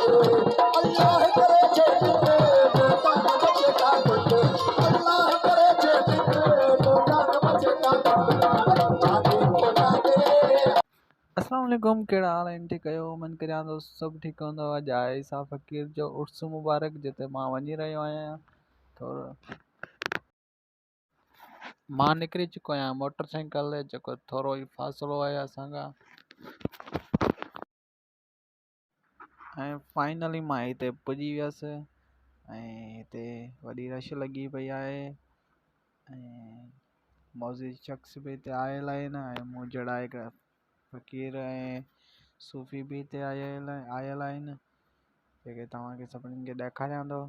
अल्लाह करे चेटी पे बेटा न बचे का कुट अल्लाह करे चेटी पे बेटा न बचे का कुट जागे को जागे। अस्सलाम वालेकुम, कहिड़ा हाल आहिनि? ठीकु आहियो? मन करियां थो सभु ठीकु हूंदो। अॼु आहे ईसा फ़क़ीर जो उर्स मुबारक, जिते मां वञी रहियो आहियां। थोरो मां निकिरी चुको आहियां मोटर साइकिल ते, जेको थोरो ई फ़ासिलो आहे असांखां। ऐं फाइनली मां हिते पुॼी वियुसि ऐं हिते वॾी रश लॻी पई आहे ऐं मौज़ी शख़्स बि हिते आयल आहिनि ऐं मूं जहिड़ा हिकिड़ा फ़क़ीर ऐं सूफ़ी बि हिते आयल आहिनि, जेके तव्हांखे सभिनीनि खे ॾेखारियां थो।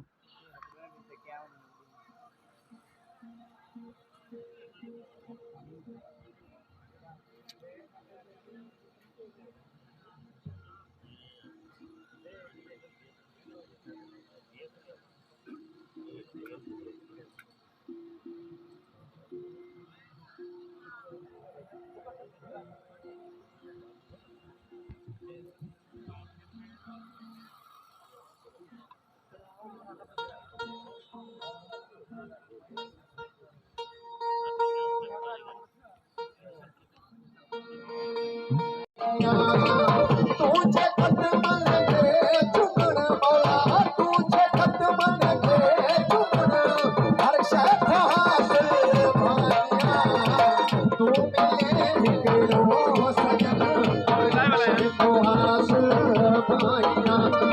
तुझे कदमन के चुमन मौला तुझे कदमन के चुमन हर शर्त हासिल भाइया तू मिले हिकिड़ो सजन हर शर्त हासिल भाइया तू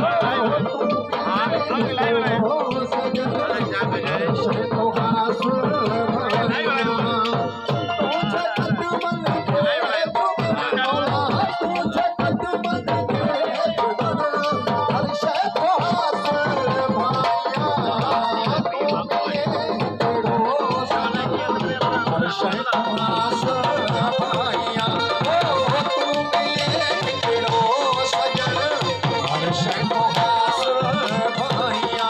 मिले हिकिड़ो सजन हर शर्त हासिल भाइया तुझे कदमन के चुमन मौला तुझे कदमन के चुमन हर शर्त हासिल भाइया तू मिले हिकिड़ो सजन हर शर्त हासिल भाइया तू मिले हिकिड़ो सजन हर शर्त हासिल भाइया।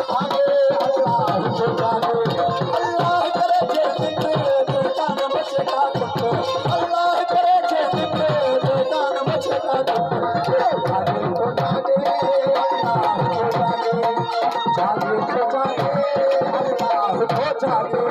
भागे अल्लाह को जागे अल्लाह करे जे जिक्र बेटा न बचे का दुख अल्लाह करे जे जिक्र बेटा न बचे का दुख जागे को जागे अल्लाह को जागे अल्लाह को जागे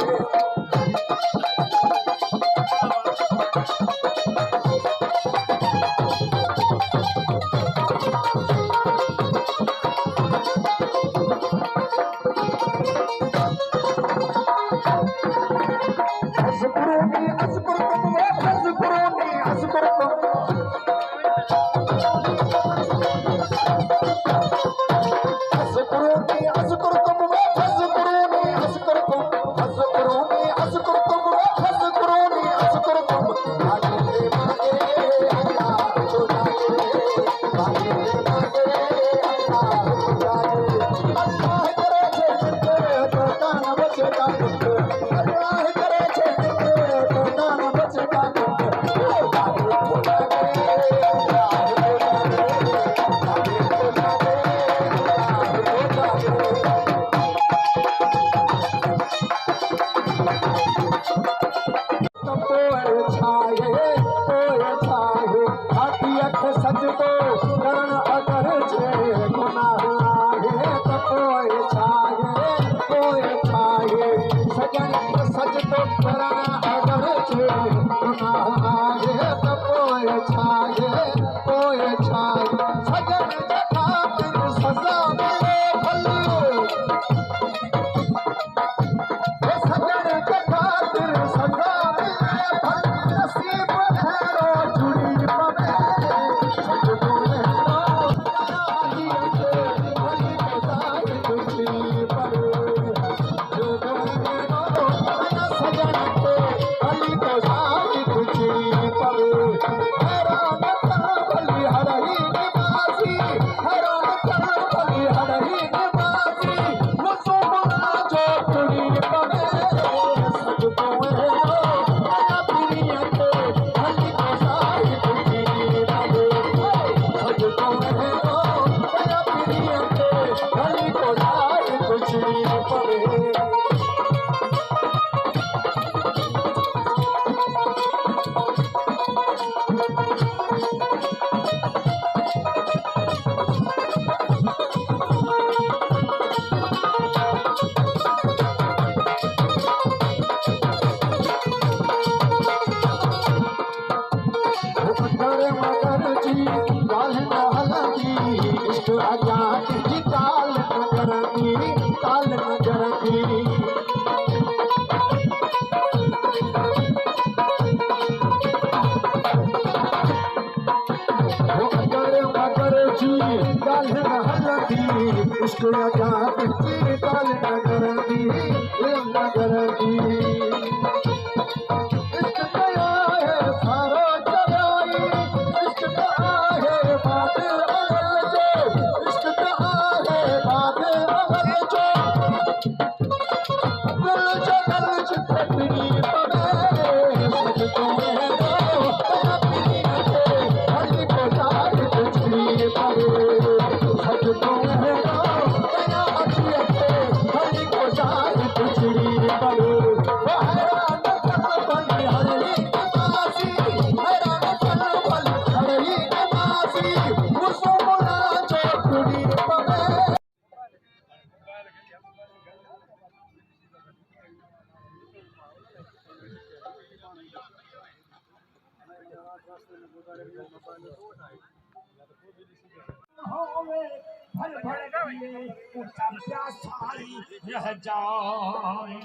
रह जाए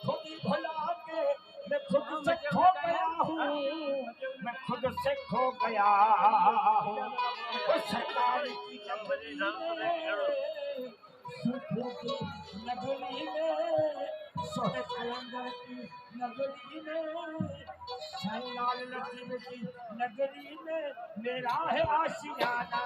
खुद ही भुला के मैं खुद से खो गया हूँ मैं खुद से खो गया हूँ उस सरकार की नगरी में सोहे कलंदर की नगरी में शहलाल लतीफ की नगरी में मेरा है आशियाना